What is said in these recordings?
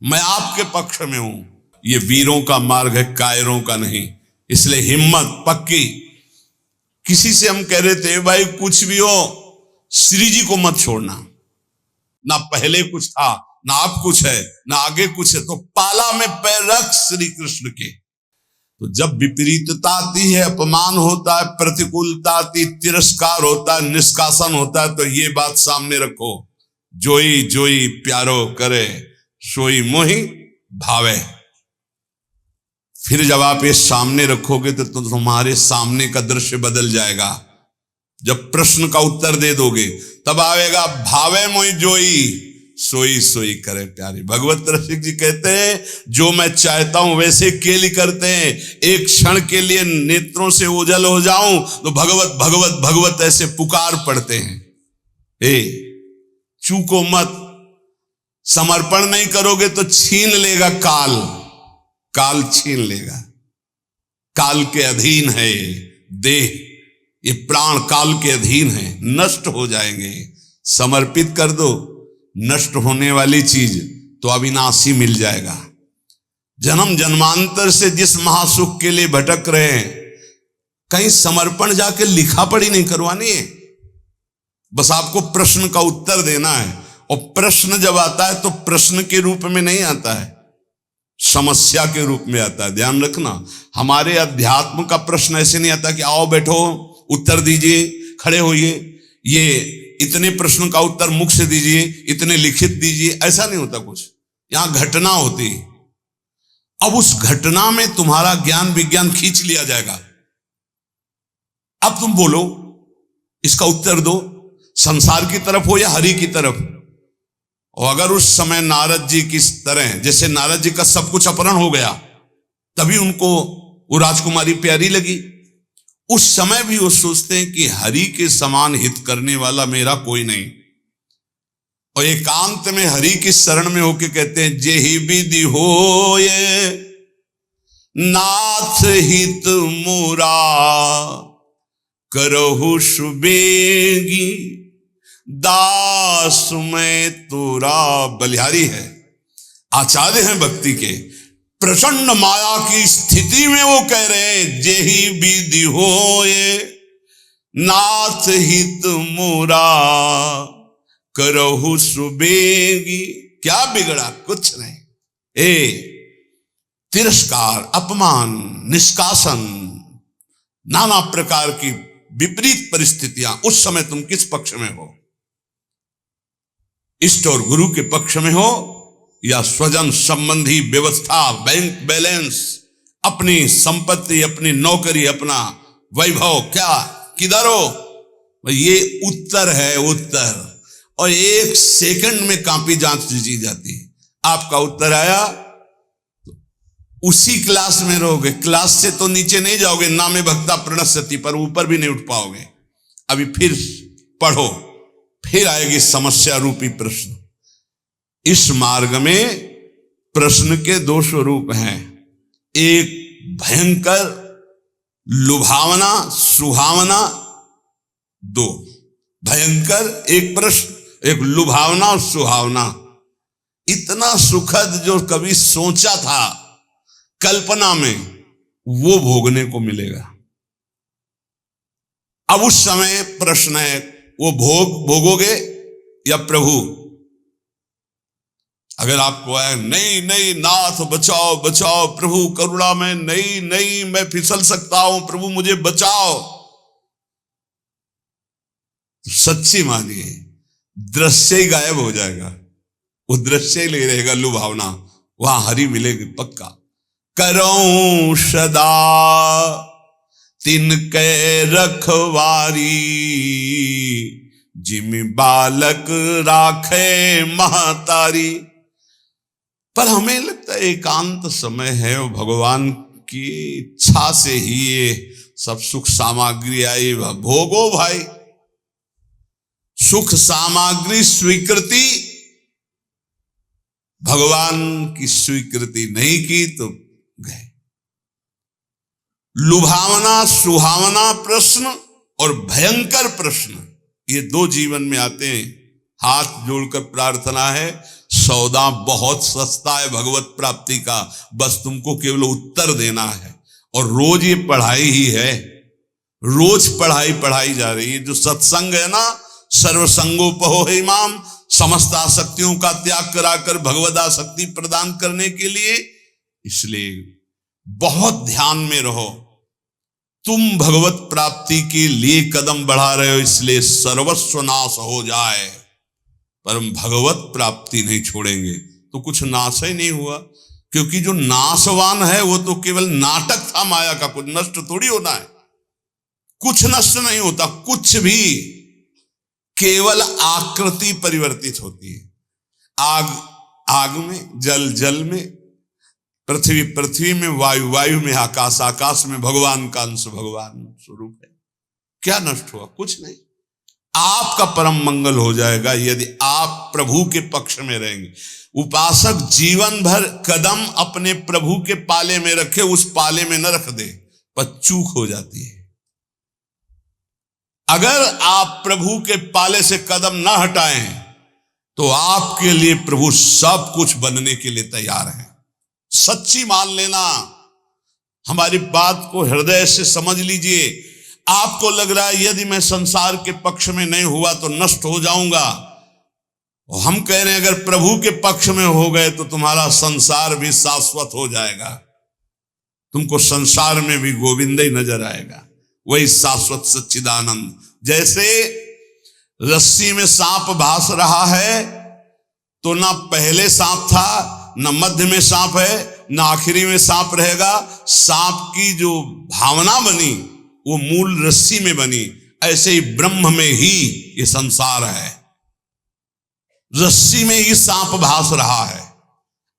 मैं आपके पक्ष में हूं। ये वीरों का मार्ग है, कायरों का नहीं। इसलिए हिम्मत पक्की। किसी से हम कह रहे थे भाई कुछ भी हो श्री जी को मत छोड़ना, ना पहले कुछ था ना अब कुछ है ना आगे कुछ है, तो पाला में पैर रख श्री कृष्ण के। तो जब विपरीतता आती है, अपमान होता है, प्रतिकूलता आती, तिरस्कार होता है, निष्कासन होता है, तो ये बात सामने रखो, जोई जोई प्यारो करे सोई मोहि भावे। फिर जब आप ये सामने रखोगे तो तुम्हारे सामने का दृश्य बदल जाएगा। जब प्रश्न का उत्तर दे दोगे तब आएगा भावे मोहि जोई सोई सोई करे प्यारे। भगवत रसिक जी कहते हैं जो मैं चाहता हूं वैसे केली करते हैं। एक क्षण के लिए नेत्रों से ओझल हो जाऊं तो भगवत भगवत भगवत ऐसे पुकार पड़ते हैं। चूको मत, समर्पण नहीं करोगे तो छीन लेगा काल, काल छीन लेगा। काल के अधीन है देह, ये प्राण काल के अधीन है, नष्ट हो जाएंगे। समर्पित कर दो, नष्ट होने वाली चीज तो अविनाशी मिल जाएगा। जन्म जन्मांतर से जिस महासुख के लिए भटक रहे हैं, कहीं समर्पण जाके लिखा पढ़ी नहीं करवानी है, बस आपको प्रश्न का उत्तर देना है। और प्रश्न जब आता है तो प्रश्न के रूप में नहीं आता है, समस्या के रूप में आता है। ध्यान रखना, हमारे अध्यात्म का प्रश्न ऐसे नहीं आता कि आओ बैठो उत्तर दीजिए, खड़े होइए, ये इतने प्रश्न का उत्तर मुख से दीजिए, इतने लिखित दीजिए, ऐसा नहीं होता कुछ। यहां घटना होती, अब उस घटना में तुम्हारा ज्ञान विज्ञान खींच लिया जाएगा। अब तुम बोलो, इसका उत्तर दो, संसार की तरफ हो या हरि की तरफ। और अगर उस समय नारद जी की तरह, जैसे नारद जी का सब कुछ अपहरण हो गया, तभी उनको वो राजकुमारी प्यारी लगी, उस समय भी वो सोचते हैं कि हरि के समान हित करने वाला मेरा कोई नहीं। और एकांत में हरि की शरण में होके कहते हैं जेहि विधि होए नाथ हित मोरा करहु सुबेगी दास मैं तोरा। बलिहारी है, आचार्य हैं भक्ति के, प्रचंड माया की स्थिति में वो कह रहे हैं जेहि विधि होए नाथ हित मोरा करहु सुबेगी। क्या बिगड़ा? कुछ नहीं। तिरस्कार, अपमान, निष्कासन, नाना प्रकार की विपरीत परिस्थितियां, उस समय तुम किस पक्ष में हो? इष्ट और गुरु के पक्ष में हो या स्वजन संबंधी व्यवस्था, बैंक बैलेंस, अपनी संपत्ति, अपनी नौकरी, अपना वैभव, क्या किधर हो? ये उत्तर है, उत्तर। और एक सेकंड में कॉपी जांच ली जाती है। आपका उत्तर आया तो उसी क्लास में रहोगे, क्लास से तो नीचे नहीं जाओगे, नामे भक्ता प्रणश्यति, पर ऊपर भी नहीं उठ पाओगे। अभी फिर पढ़ो, फिर आएगी समस्या रूपी प्रश्न। इस मार्ग में प्रश्न के दो स्वरूप हैं, एक भयंकर लुभावना सुहावना, दो भयंकर, एक प्रश्न, एक लुभावना और सुहावना। इतना सुखद जो कभी सोचा था कल्पना में, वो भोगने को मिलेगा। अब उस समय प्रश्न है वो भोगोगे या प्रभु? अगर आपको आए नहीं नहीं नाथ बचाओ बचाओ, प्रभु करुणा में, नहीं नहीं मैं फिसल सकता हूं, प्रभु मुझे बचाओ, सच्ची मानिए दृश्य ही गायब हो जाएगा, वो दृश्य ही नहीं रहेगा, लुभावना, वहां हरि मिलेगी पक्का। करऊं सदा तिनके रखवारी जिमि बालक राखे महतारी। पर हमें लगता है एकांत समय है और भगवान की इच्छा से ही ये सब सुख सामग्री आई, भोगो भाई। सुख सामग्री स्वीकृति, भगवान की स्वीकृति नहीं की तो गए। लुभावना सुहावना प्रश्न और भयंकर प्रश्न, ये दो जीवन में आते हैं। हाथ जोड़कर प्रार्थना है सौदा बहुत सस्ता है भगवत प्राप्ति का, बस तुमको केवल उत्तर देना है। और रोज ये पढ़ाई ही है, रोज पढ़ाई जा रही है। जो सत्संग है ना, सर्वसंगोपहो इमाम, समस्त आसक्तियों का त्याग कराकर भगवद आसक्ति प्रदान करने के लिए। इसलिए बहुत ध्यान में रहो, तुम भगवत प्राप्ति के लिए कदम बढ़ा रहे हो, इसलिए सर्वस्व नाश हो जाए पर हम भगवत प्राप्ति नहीं छोड़ेंगे तो कुछ नाश ही नहीं हुआ। क्योंकि जो नाशवान है वो तो केवल नाटक था माया का, कुछ नष्ट थोड़ी होना है, कुछ नष्ट नहीं होता कुछ भी, केवल आकृति परिवर्तित होती है। आग में, जल में, पृथ्वी में, वायु में, आकाश में भगवान का अंश, भगवान स्वरूप है। क्या नष्ट हुआ? कुछ नहीं। आपका परम मंगल हो जाएगा यदि आप प्रभु के पक्ष में रहेंगे। उपासक जीवन भर कदम अपने प्रभु के पाले में रखे, उस पाले में न रख दे, पर चूक हो जाती है। अगर आप प्रभु के पाले से कदम न हटाएं तो आपके लिए प्रभु सब कुछ बनने के लिए तैयार है। सच्ची मान लेना, हमारी बात को हृदय से समझ लीजिए। आपको लग रहा है यदि मैं संसार के पक्ष में नहीं हुआ तो नष्ट हो जाऊंगा, और हम कह रहे हैं अगर प्रभु के पक्ष में हो गए तो तुम्हारा संसार भी शाश्वत हो जाएगा, तुमको संसार में भी गोविंद ही नजर आएगा, वही शाश्वत सच्चिदानंद। जैसे रस्सी में सांप भास रहा है तो ना पहले सांप था, ना मध्य में सांप है, ना आखिरी में सांप रहेगा। सांप की जो भावना बनी वो मूल रस्सी में बनी। ऐसे ही ब्रह्म में ही ये संसार है, रस्सी में ही सांप भास रहा है।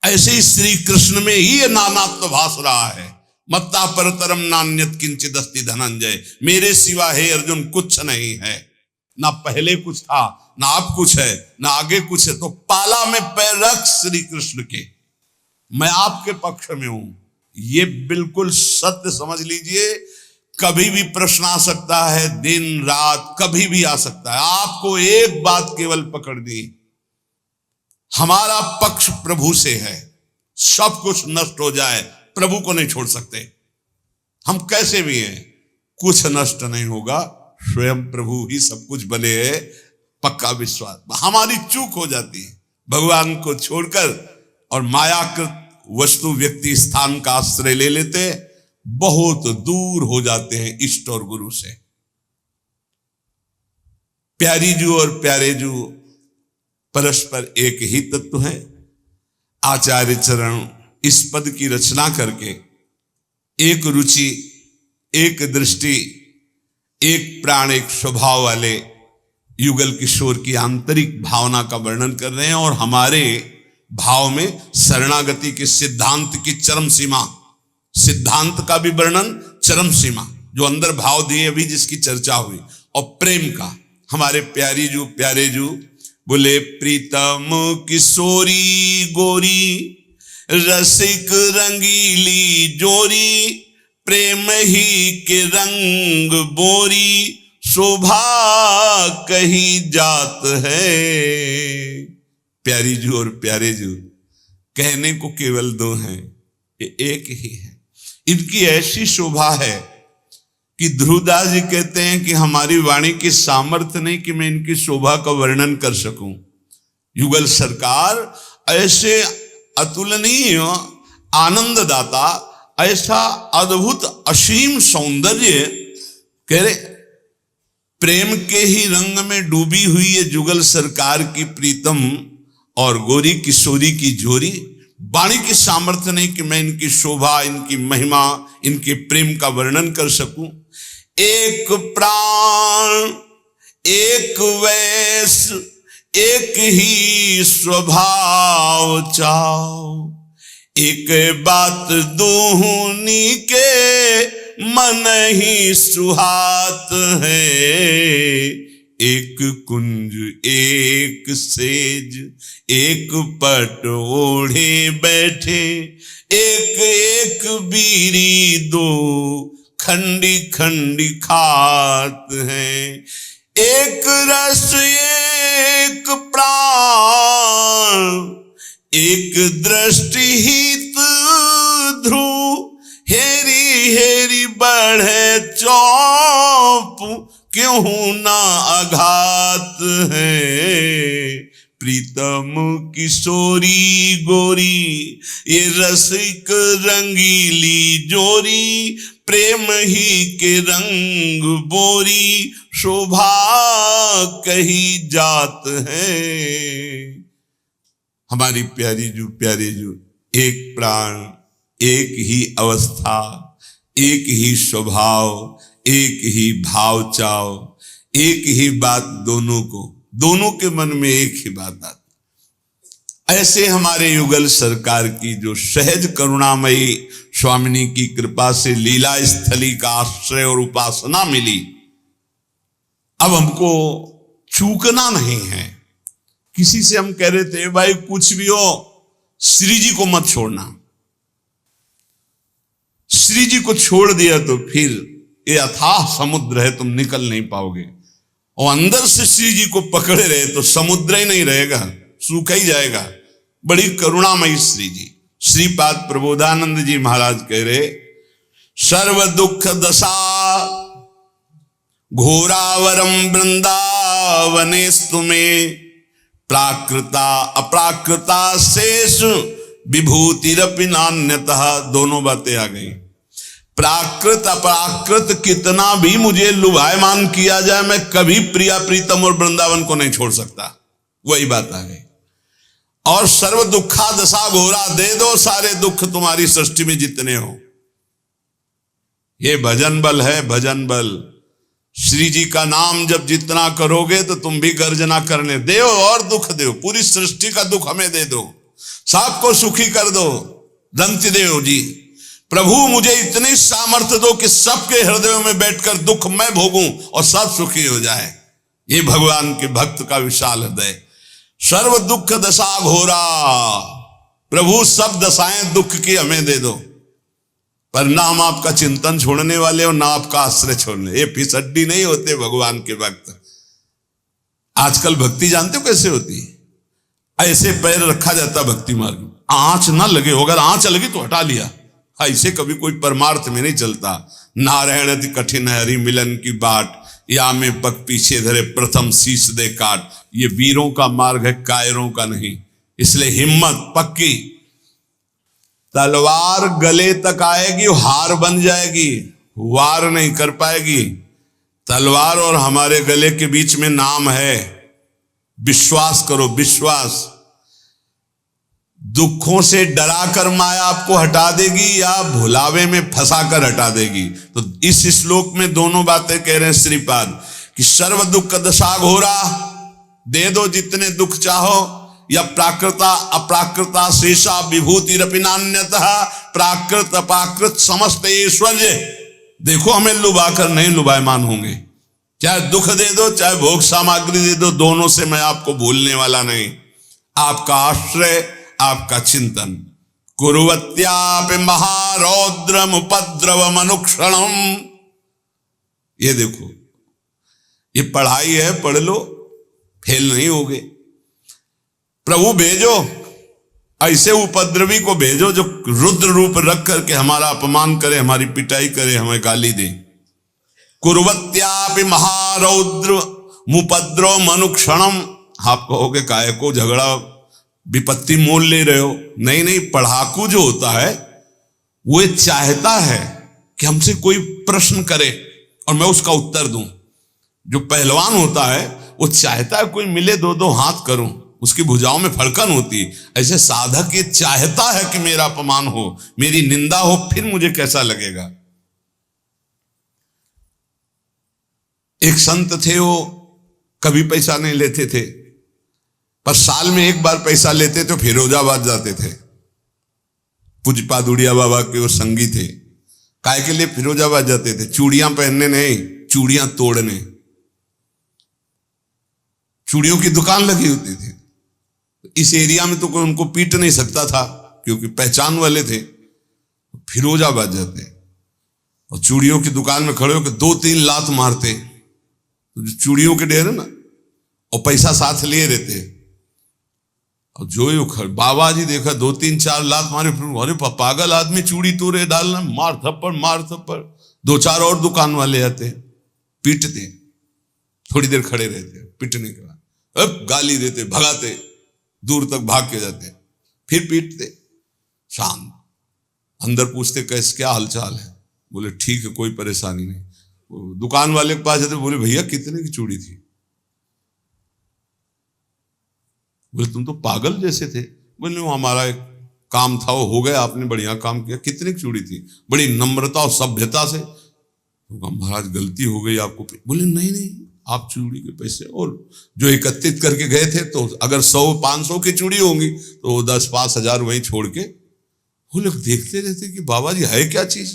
ऐसे ही श्री कृष्ण में ही ये नानात्व भास रहा है। मत्ता परतरम नान्यत किंचित अस्ति धनंजय, मेरे सिवा हे अर्जुन कुछ नहीं है। ना पहले कुछ था, ना अब कुछ है, ना आगे कुछ है। तो पाला में पैर रख श्री कृष्ण के, मैं आपके पक्ष में हूं। ये बिल्कुल सत्य समझ लीजिए। कभी भी प्रश्न आ सकता है, दिन रात कभी भी आ सकता है। आपको एक बात केवल पकड़नी, हमारा पक्ष प्रभु से है। सब कुछ नष्ट हो जाए, प्रभु को नहीं छोड़ सकते। हम कैसे भी हैं, कुछ नष्ट नहीं होगा, स्वयं प्रभु ही सब कुछ बने हैं, पक्का विश्वास। हमारी चूक हो जाती है भगवान को छोड़कर और मायाकृत वस्तु व्यक्ति स्थान का आश्रय ले लेते, बहुत दूर हो जाते हैं इष्ट और गुरु से। प्यारी जू और प्यारे जू परस्पर एक ही तत्व है। आचार्य चरण इस पद की रचना करके एक रुचि, एक दृष्टि, एक प्राण, एक स्वभाव वाले युगल किशोर की आंतरिक भावना का वर्णन कर रहे हैं। और हमारे भाव में शरणागति के सिद्धांत की चरम सीमा, सिद्धांत का भी वर्णन, चरम सीमा, जो अंदर भाव दिए अभी जिसकी चर्चा हुई, और प्रेम का। हमारे प्यारे जू बोले, प्रीतम किशोरी गोरी रसिक रंगीली जोरी, प्रेम ही के रंग बोरी, शोभा कही जात है। प्यारी जू और प्यारे जू कहने को केवल दो हैं, ये एक ही है। इनकी ऐसी शोभा है कि ध्रुवदास जी कहते हैं कि हमारी वाणी की सामर्थ्य नहीं कि मैं इनकी शोभा का वर्णन कर सकूं। युगल सरकार ऐसे अतुलनीय आनंददाता, ऐसा अद्भुत असीम सौंदर्य, कह रहे प्रेम के ही रंग में डूबी हुई है जुगल सरकार की प्रीतम और गोरी किशोरी की जोरी। वाणी की सामर्थ्य नहीं कि मैं इनकी शोभा, इनकी महिमा, इनके प्रेम का वर्णन कर सकूं। एक प्राण, एक वैस, एक ही स्वभाव चाओ, एक बात दूनी के मन ही सुहात है। एक कुंज, एक सेज, एक पट ओढ़े बैठे, एक एक बीरी दो खंडी खंडी खात है। एक रस, एक प्राण, एक दृष्टि हित ध्रुव हेरी हेरी बढ़े चौप, क्यों ना आघात है। प्रीतम किशोरी गोरी ये रसिक रंगीली जोरी, प्रेम ही के रंग बोरी शोभा कही जात है। हमारी प्यारी जू एक प्राण, एक ही अवस्था, एक ही स्वभाव, एक ही भाव चाव, एक ही बात, दोनों के मन में एक ही बात आती। ऐसे हमारे युगल सरकार की जो सहज करुणामयी स्वामिनी की कृपा से लीला स्थली का आश्रय और उपासना मिली, अब हमको चूकना नहीं है। किसी से हम कह रहे थे भाई कुछ भी हो श्री जी को मत छोड़ना। श्री जी को छोड़ दिया तो फिर ये अथाह समुद्र है, तुम निकल नहीं पाओगे। और अंदर से श्री जी को पकड़े रहे तो समुद्र ही नहीं रहेगा, सूखा ही जाएगा। बड़ी करुणामयी श्री जी। श्रीपाद प्रबोधानंद जी महाराज कह रहे, सर्व दुख दशा घोरावरम वृंदावनेस्तु में, प्राकृता अप्राकृता शेष विभूतिरपि नान्यतः। दोनों बातें आ गई। प्राकृत अपराकृत कितना भी मुझे लुभायमान किया जाए, मैं कभी प्रिया प्रीतम और वृंदावन को नहीं छोड़ सकता। वही बात आ गई। और सर्व दुखा दशा घोरा, दे दो सारे दुख तुम्हारी सृष्टि में जितने हो। ये भजन बल है, भजन बल। श्री जी का नाम जब जितना करोगे तो तुम भी गर्जना करने दो और दुख दो, पूरी सृष्टि का दुख हमें दे दो, सबको सुखी कर दो। दंत देव जी, प्रभु मुझे इतनी सामर्थ्य दो कि सबके हृदयों में बैठकर दुख मैं भोगूं और सब सुखी हो जाए। ये भगवान के भक्त का विशाल हृदय। सर्व दुख दशा घोरा, प्रभु सब दशाएं दुख की हमें दे दो, पर ना हम आपका चिंतन छोड़ने वाले और ना आपका आश्रय छोड़ने। ये फिसड्डी नहीं होते भगवान के भक्त। आजकल भक्ति जानते हो कैसे होती है? ऐसे पैर रखा जाता भक्ति मार्ग में, आंच ना लगे, अगर आंच लगी तो हटा लिया। ऐसे कभी कोई परमार्थ में नहीं चलता। नारायण अति कठिन हरि मिलन की बाट, या में पग पीछे धरे प्रथम शीश दे काट। ये वीरों का मार्ग है, कायरों का नहीं। इसलिए हिम्मत पक्की। तलवार गले तक आएगी, हार बन जाएगी, वार नहीं कर पाएगी। तलवार और हमारे गले के बीच में नाम है, विश्वास करो, विश्वास। दुखों से डराकर माया आपको हटा देगी या भुलावे में फंसाकर हटा देगी। तो इस श्लोक में दोनों बातें कह रहे हैं श्रीपाद कि सर्व दुख दशा घोरा, दे दो जितने दुख चाहो, या प्राकृता अप्राकृता शेषा विभूति रपिनान्यतः, प्राकृत अपाकृत समस्त ऐश्वर्य। देखो हमें लुभाकर नहीं लुभायमान होंगे। चाहे दुख दे दो, चाहे भोग सामग्री दे दो, दोनों से मैं आपको भूलने वाला नहीं। आपका आश्रय, आपका चिंतन। कुरुवत्यापि महारौद्रम उपद्रव मनुक्षणम। ये देखो, ये पढ़ाई है, पढ़ लो, फेल नहीं होगे। प्रभु भेजो, ऐसे उपद्रवी को भेजो जो रुद्र रूप रख करके हमारा अपमान करे, हमारी पिटाई करे, हमें गाली दे। कुर्वत्यापि महारौद्र मुपद्रव मनुक्षणम। आप कहोगे काय को झगड़ा विपत्ति मोल ले रहे हो? नहीं नहीं, पढ़ाकू जो होता है वो चाहता है कि हमसे कोई प्रश्न करे और मैं उसका उत्तर दूं। जो पहलवान होता है वो चाहता है कोई मिले, दो दो हाथ करूं, उसकी भुजाओं में फड़कन होती है। ऐसे साधक ये चाहता है कि मेरा अपमान हो, मेरी निंदा हो, फिर मुझे कैसा लगेगा। एक संत थे, वो कभी पैसा नहीं लेते थे, पर साल में एक बार पैसा लेते तो फिरोजाबाद जाते थे। पूज्यपाद उड़िया बाबा के वो संगी थे। काय के लिए फिरोजाबाद जाते थे? चूड़ियां पहनने नहीं, चूड़ियां तोड़ने। चूड़ियों की दुकान लगी होती थी। इस एरिया में तो कोई उनको पीट नहीं सकता था क्योंकि पहचान वाले थे। फिरोजाबाद जाते और चूड़ियों की दुकान में खड़े होकर 2-3 लात मारते। तो जो चूड़ियों के ढेर है ना, और पैसा साथ लिए रहते। 2-3 लात मारते, 2-3 लात मारते, और चूड़ियों की दुकान में खड़े होकर 2-3 लात मारते। जो चूड़ियों के ढेर है ना, और पैसा साथ लिए रहते। 2-3 लात मारते, 2-3 लात मारते, और चूड़ियों की दुकान में खड़े होकर 2-3 लात मारते, 2-3 लात मारते, और पैसा साथ लिए रहते। और जो ये बाबा जी देखा 2-3-4 लात मारे, अरे पागल आदमी, चूड़ी तोड़े डालना, मार थप्पड़। 2-4 और दुकान वाले आते, पीटते, थोड़ी देर खड़े रहते, पीटने के बाद अब गाली देते, भगाते, दूर तक भाग के जाते, फिर पीटते, शांत। अंदर पूछते कैसे, क्या हालचाल है? बोले ठीक है, कोई परेशानी नहीं। दुकान वाले के पास जाते, बोले भैया कितने की चूड़ी थी? बोले तुम तो पागल जैसे थे। बोले वो हमारा एक काम था, वो हो गया, आपने बढ़िया काम किया। कितने की चूड़ी थी? बड़ी नम्रता और सभ्यता से। तो महाराज गलती हो गई आपको। बोले नहीं, आप चूड़ी के पैसे और जो एकत्रित करके गए थे, तो अगर 100-500 की चूड़ी होंगी तो 10-5 हजार वहीं छोड़ के। वो लोग देखते रहते कि बाबा जी है क्या चीज।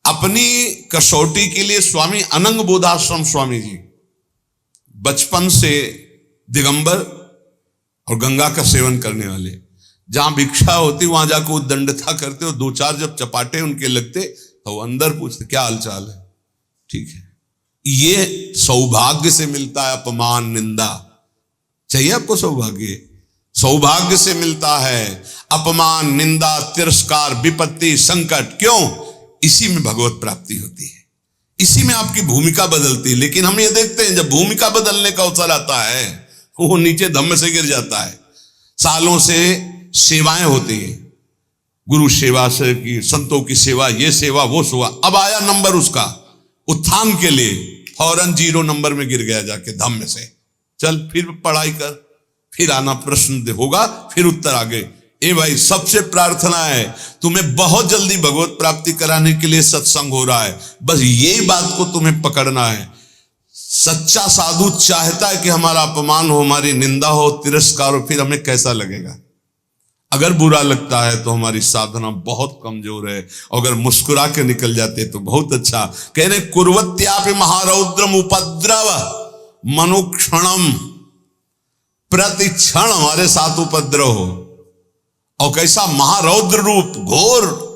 अपनी कसौटी के लिए स्वामी अनंग बोधाश्रम स्वामी जी बचपन से दिगंबर और गंगा का सेवन करने वाले, जहां भिक्षा होती वहां जाकर वो दंडता करते, और 2-4 जब चपाटे उनके लगते तो वो अंदर पूछते क्या हालचाल है, ठीक है। ये सौभाग्य से मिलता है अपमान निंदा। चाहिए आपको सौभाग्य? सौभाग्य से मिलता है अपमान निंदा तिरस्कार विपत्ति संकट। क्यों? इसी में भगवत प्राप्ति होती है, इसी में आपकी भूमिका बदलती है। लेकिन हम ये देखते हैं जब भूमिका बदलने का अवसर आता है वो नीचे धम्म से गिर जाता है। सालों से सेवाएं होती है, गुरु सेवा से की, संतों की सेवा, ये सेवा वो सेवा, अब आया नंबर उसका उत्थान के लिए, फौरन 0 नंबर में गिर गया जाके धम्म से। चल फिर पढ़ाई कर, फिर आना, प्रश्न होगा, फिर उत्तर आगे। ए भाई, सबसे प्रार्थना है तुम्हें बहुत जल्दी भगवत प्राप्ति कराने के लिए सत्संग हो रहा है, बस यही बात को तुम्हें पकड़ना है। सच्चा साधु चाहता है कि हमारा अपमान हो, हमारी निंदा हो, तिरस्कार हो, फिर हमें कैसा लगेगा? अगर बुरा लगता है तो हमारी साधना बहुत कमजोर है, अगर मुस्कुरा के निकल जाते तो बहुत अच्छा। कह रहे कुर्वत्यापि महारौद्रम उपद्रव मनुक्षणम, प्रति क्षण हमारे साथ उपद्रव हो, और कैसा महारौद्र रूप घोर,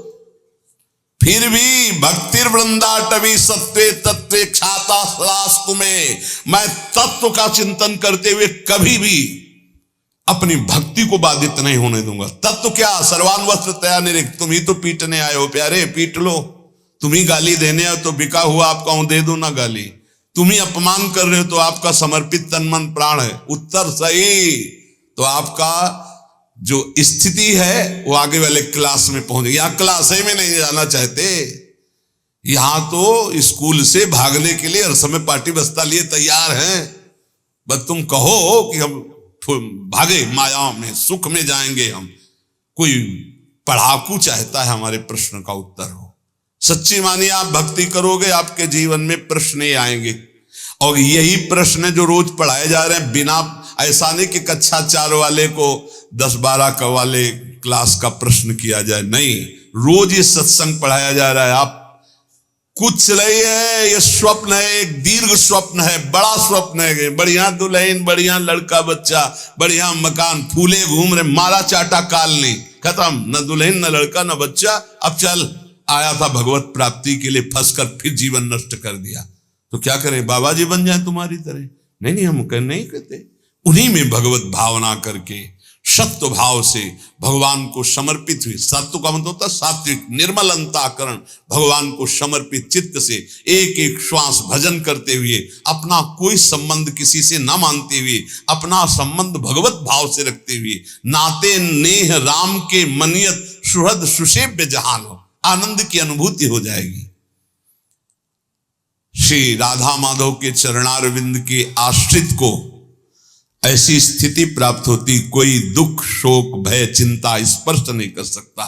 फिर भी भक्तिर वृंदाटवी सत्वे तत्वे क्षाता सदास्तु में, मैं तत्व का चिंतन करते हुए कभी भी अपनी भक्ति को बाधित नहीं होने दूंगा। तत्व क्या? सर्वान वस्त्र तया निरिक्त। तुम ही तो पीटने आए हो प्यारे, पीट लो। तुम ही गाली देने आए तो बिका हुआ आपका हूं, दे दो ना गाली। तुम ही अपमान कर रहे हो तो आपका समर्पित तन मन प्राण है। उत्तर सही तो आपका जो स्थिति है वो आगे वाले क्लास में पहुंच गई। यहां क्लास में नहीं जाना चाहते, यहां तो स्कूल से भागने के लिए हर समय पार्टी बस्ता लिए तैयार हैं। बस तुम कहो कि हम भागे माया में, सुख में जाएंगे हम। कोई पढ़ाकू चाहता है हमारे प्रश्न का उत्तर हो। सच्ची मानिए, आप भक्ति करोगे आपके जीवन में प्रश्न आएंगे, और यही प्रश्न जो रोज पढ़ाए जा रहे हैं। बिना ऐसा नहीं कि कक्षा 4 वाले को 10-12 का वाले क्लास का प्रश्न किया जाए, नहीं, रोज ये सत्संग पढ़ाया जा रहा है। आप कुछ नहीं है, ये स्वप्न है, एक दीर्घ स्वप्न है, बड़ा स्वप्न है। बढ़िया दुल्हन, बढ़िया लड़का बच्चा, बढ़िया मकान, फूले घूम रहे, मारा चाटा काल नहीं, खत्म, न दुल्हन न लड़का न बच्चा। अब चल आया था भगवत प्राप्ति के लिए, फंसकर फिर जीवन नष्ट कर दिया। तो क्या करें? बाबा जी बन जाए तुम्हारी तरह? नहीं, हम नहीं कहते। उन्हीं में भगवत भावना करके सत्व भाव से भगवान को समर्पित हुई। सत्व का मतलब होता है सात्विक निर्मल अंतःकरण, भगवान को समर्पित चित्त से एक एक श्वास भजन करते हुए, अपना कोई संबंध किसी से न मानते हुए, अपना संबंध भगवत भाव से रखते हुए, नाते नेह राम के मनियत सुहृद सुसेव्य जहान हो, आनंद की अनुभूति हो जाएगी। श्री राधा माधव के चरणारविंद के आश्रित को ऐसी स्थिति प्राप्त होती, कोई दुख शोक भय चिंता स्पर्श नहीं कर सकता।